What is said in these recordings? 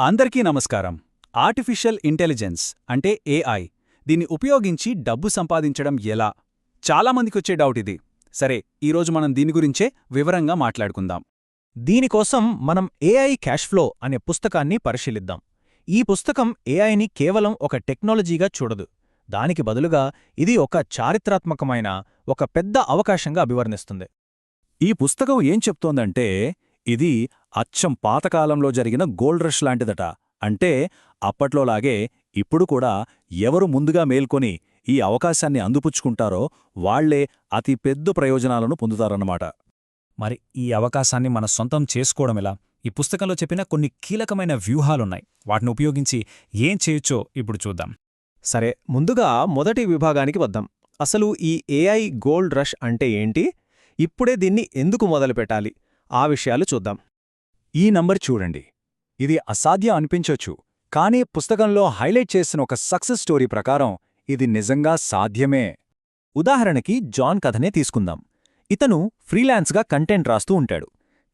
అందరికీ నమస్కారం. Artificial intelligence అంటే ఏఐ, దీన్ని ఉపయోగించి డబ్బు సంపాదించడం ఎలా? చాలామందికొచ్చే డౌట్ ఇది. సరే, ఈరోజు మనం దీని గురించే వివరంగా మాట్లాడుకుందాం. దీనికోసం మనం ఏఐ క్యాష్ ఫ్లో అనే పుస్తకాన్ని పరిశీలిద్దాం. ఈ పుస్తకం ఏఐని కేవలం ఒక టెక్నాలజీగా చూడదు. దానికి బదులుగా ఇది ఒక చారిత్రాత్మకమైన, ఒక పెద్ద అవకాశంగా అభివర్ణిస్తుంది. ఈ పుస్తకం ఏం చెప్తోందంటే, ఇది అచ్చం పాతకాలంలో జరిగిన గోల్డ్ రష్ లాంటిదట. అంటే అప్పట్లోలాగే ఇప్పుడు కూడా ఎవరు ముందుగా మేల్కొని ఈ అవకాశాన్ని అందిపుచ్చుకుంటారో వాళ్లే అతి పెద్ద ప్రయోజనాలను పొందుతారన్నమాట. మరి ఈ అవకాశాన్ని మన సొంతం చేసుకోవడమెలా? ఈ పుస్తకంలో చెప్పిన కొన్ని కీలకమైన వ్యూహాలున్నాయి. వాటిని ఉపయోగించి ఏం చేయొచ్చో ఇప్పుడు చూద్దాం. సరే, ముందుగా మొదటి విభాగానికి వద్దాం. అసలు ఈ ఏఐ గోల్డ్ రష్ అంటే ఏంటి? ఇప్పుడే దీన్ని ఎందుకు మొదలుపెట్టాలి? ఆ విషయాలు చూద్దాం. ఈ నంబర్ చూడండి. ఇది అసాధ్యం అనిపించొచ్చు, కానీ పుస్తకంలో హైలైట్ చేసిన ఒక సక్సెస్ స్టోరీ ప్రకారం ఇది నిజంగా సాధ్యమే. ఉదాహరణకి జాన్ కథనే తీసుకుందాం. ఇతను ఫ్రీలాన్స్గా కంటెంట్ రాస్తూ ఉంటాడు.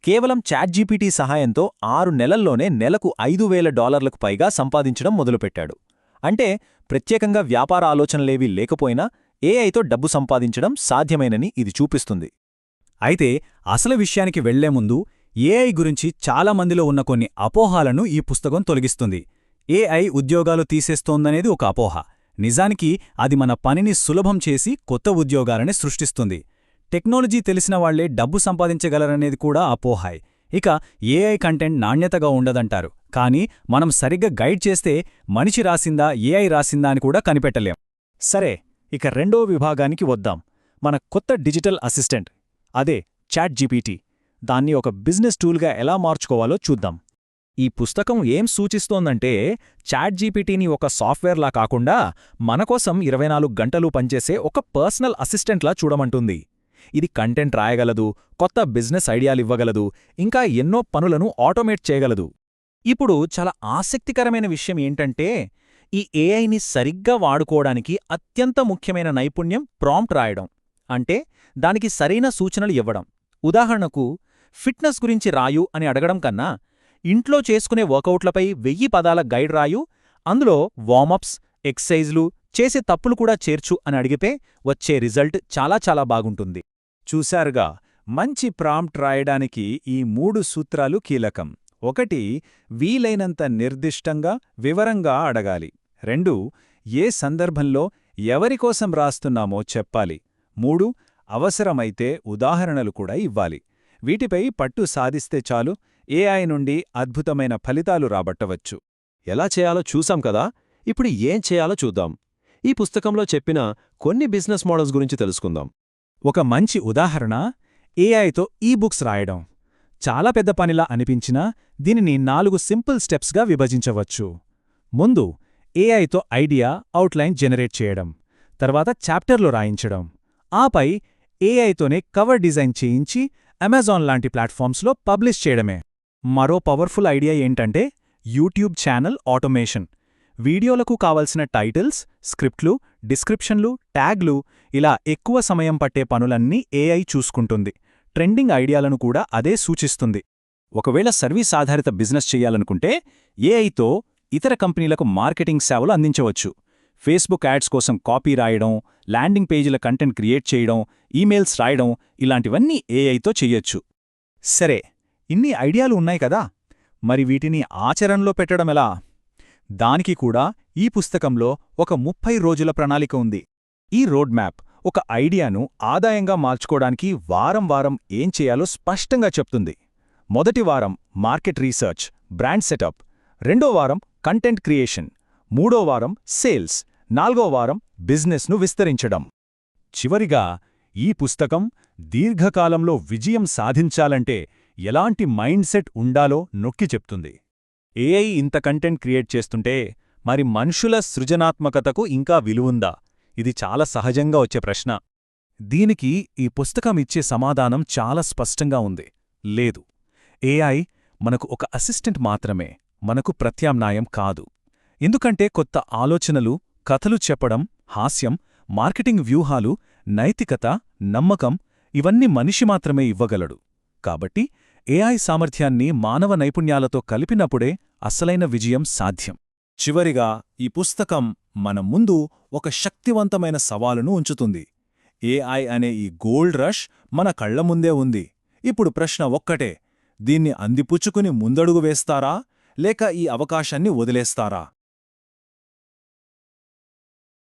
కేవలం చాట్జీపీటీ సహాయంతో 6 నెలల్లోనే నెలకు $5,000 పైగా సంపాదించడం మొదలుపెట్టాడు. అంటే ప్రత్యేకంగా వ్యాపార ఆలోచనలేవీ లేకపోయినా ఏఐతో డబ్బు సంపాదించడం సాధ్యమేనని ఇది చూపిస్తుంది. అయితే అసలు విషయానికి వెళ్లే ముందు ఏఐ గురించి చాలామందిలో ఉన్న కొన్ని అపోహాలను ఈ పుస్తకం తొలగిస్తుంది. ఏఐ ఉద్యోగాలు తీసేస్తోందనేది ఒక అపోహ. నిజానికి అది మన పనిని సులభం చేసి కొత్త ఉద్యోగాలని సృష్టిస్తుంది. టెక్నాలజీ తెలిసిన వాళ్లే డబ్బు సంపాదించగలరనేది కూడా అపోహాయ్. ఇక ఏఐ కంటెంట్ నాణ్యతగా ఉండదంటారు, కానీ మనం సరిగ్గా గైడ్ చేస్తే మనిషి రాసిందా ఏఐ రాసిందా అని కూడా కనిపెట్టలేం. సరే, ఇక రెండో విభాగానికి వద్దాం. మన కొత్త డిజిటల్ అసిస్టెంట్, అదే చాట్జీపీటీ. దాన్ని ఒక బిజినెస్ టూల్గా ఎలా మార్చుకోవాలో చూద్దాం. ఈ పుస్తకం ఏం సూచిస్తోందంటే, చాట్జీపీటీని ఒక సాఫ్ట్వేర్లా కాకుండా మనకోసం 24 గంటలు పనిచేసే ఒక పర్సనల్ అసిస్టెంట్లా చూడమంటుంది. ఇది కంటెంట్ రాయగలదు, కొత్త బిజినెస్ ఐడియాలివ్వగలదు, ఇంకా ఎన్నో పనులను ఆటోమేట్ చేయగలదు. ఇప్పుడు చాలా ఆసక్తికరమైన విషయం ఏంటంటే, ఈ ఏఐని సరిగ్గా వాడుకోవడానికి అత్యంత ముఖ్యమైన నైపుణ్యం ప్రాంప్ట్ రాయడం. అంటే దానికి సరైన సూచనలు ఇవ్వడం. ఉదాహరణకు, ఫిట్నెస్ గురించి రాయు అని అడగడం కన్నా, ఇంట్లో చేసుకునే వర్కౌట్లపై 1000 పదాల గైడ్ రాయు, అందులో వార్మప్స్, ఎక్సైజ్లు, చేసే తప్పులు కూడా చేర్చు అని అడిగితే వచ్చే రిజల్ట్ చాలా బాగుంటుంది. చూశారుగా, మంచి ప్రాంప్ట్ రాయడానికి ఈ 3 సూత్రాలు కీలకం. 1. వీలైనంత నిర్దిష్టంగా, వివరంగా అడగాలి. 2. ఏ సందర్భంలో ఎవరికోసం రాస్తున్నామో చెప్పాలి. 3. అవసరమైతే ఉదాహరణలు కూడా ఇవ్వాలి. వీటిపై పట్టు సాధిస్తే చాలు, ఏఐ నుండి అద్భుతమైన ఫలితాలు రాబట్టవచ్చు. ఎలా చేయాలో చూసాం కదా, ఇప్పుడు ఏం చేయాలో చూద్దాం. ఈ పుస్తకంలో చెప్పిన కొన్ని బిజినెస్ మోడల్స్ గురించి తెలుసుకుందాం. ఒక మంచి ఉదాహరణ ఏఐతో ఈబుక్స్ రాయడం. చాలా పెద్ద పనిలా అనిపించినా దీనిని 4 సింపుల్ స్టెప్స్గా విభజించవచ్చు. ముందు ఏఐతో ఐడియా, అవుట్లైన్ జనరేట్ చేయడం, తర్వాత చాప్టర్లో రాయించడం, ఆపై ఏఐతోనే కవర్ డిజైన్ చేయించి అమెజాన్ లాంటి ప్లాట్ఫామ్స్లో పబ్లిష్ చేయడమే. మరో పవర్ఫుల్ ఐడియా ఏంటంటే యూట్యూబ్ ఛానల్ ఆటోమేషన్. వీడియోలకు కావలసిన టైటిల్స్, స్క్రిప్ట్లు, డిస్క్రిప్షన్లు, ట్యాగ్లు, ఇలా ఎక్కువ సమయం పట్టే పనులన్నీ ఏఐ చూసుకుంటుంది. ట్రెండింగ్ ఐడియాలను కూడా అదే సూచిస్తుంది. ఒకవేళ సర్వీస్ ఆధారిత బిజినెస్ చెయ్యాలనుకుంటే ఏఐతో ఇతర కంపెనీలకు మార్కెటింగ్ సేవలు అందించవచ్చు. ఫేస్బుక్ యాడ్స్ కోసం కాపీ రాయడం, ల్యాండింగ్ పేజీల కంటెంట్ క్రియేట్ చేయడం, ఈమెయిల్స్ రాయడం, ఇలాంటివన్నీ ఏఐతో చెయ్యొచ్చు. సరే, ఇన్ని ఐడియాలు ఉన్నాయి కదా, మరి వీటిని ఆచరణలో పెట్టడమెలా? దానికి కూడా ఈ పుస్తకంలో ఒక 30 రోజుల ప్రణాళిక ఉంది. ఈ రోడ్ మ్యాప్ ఒక ఐడియాను ఆదాయంగా మార్చుకోవడానికి వారం ఏం చేయాలో స్పష్టంగా చెప్తుంది. మొదటి వారం మార్కెట్ రీసెర్చ్, బ్రాండ్ సెటప్. 2వ వారం కంటెంట్ క్రియేషన్. 3వ వారం సేల్స్. 4వ వారం బిజినెస్ను విస్తరించడం. చివరిగా ఈ పుస్తకం దీర్ఘకాలంలో విజయం సాధించాలంటే ఎలాంటి మైండ్ సెట్ ఉండాలో నొక్కి చెప్తుంది. ఏఐ ఇంత కంటెంట్ క్రియేట్ చేస్తుంటే మరి మనుషుల సృజనాత్మకతకు ఇంకా విలువుందా? ఇది చాలా సహజంగా వచ్చే ప్రశ్న. దీనికి ఈ పుస్తకం ఇచ్చే సమాధానం చాలా స్పష్టంగా ఉంది. లేదు, ఏఐ మనకు ఒక అసిస్టెంట్ మాత్రమే, మనకు ప్రత్యామ్నాయం కాదు. ఎందుకంటే కొత్త ఆలోచనలు, కథలు చెప్పడం, హాస్యం, మార్కెటింగ్ వ్యూహాలు, నైతికత, నమ్మకం, ఇవన్నీ మనిషి మాత్రమే ఇవ్వగలడు. కాబట్టి ఏఐ సామర్థ్యాన్ని మానవ నైపుణ్యాలతో కలిపినప్పుడే అసలైన విజయం సాధ్యం. చివరిగా ఈ పుస్తకం మన ముందు ఒక శక్తివంతమైన సవాలును ఉంచుతుంది. ఏఐ అనే ఈ గోల్డ్ రష్ మన కళ్ల ముందే ఉంది. ఇప్పుడు ప్రశ్న ఒక్కటే, దీన్ని అందిపుచ్చుకుని ముందడుగు వేస్తారా లేక ఈ అవకాశాన్ని వదిలేస్తారా?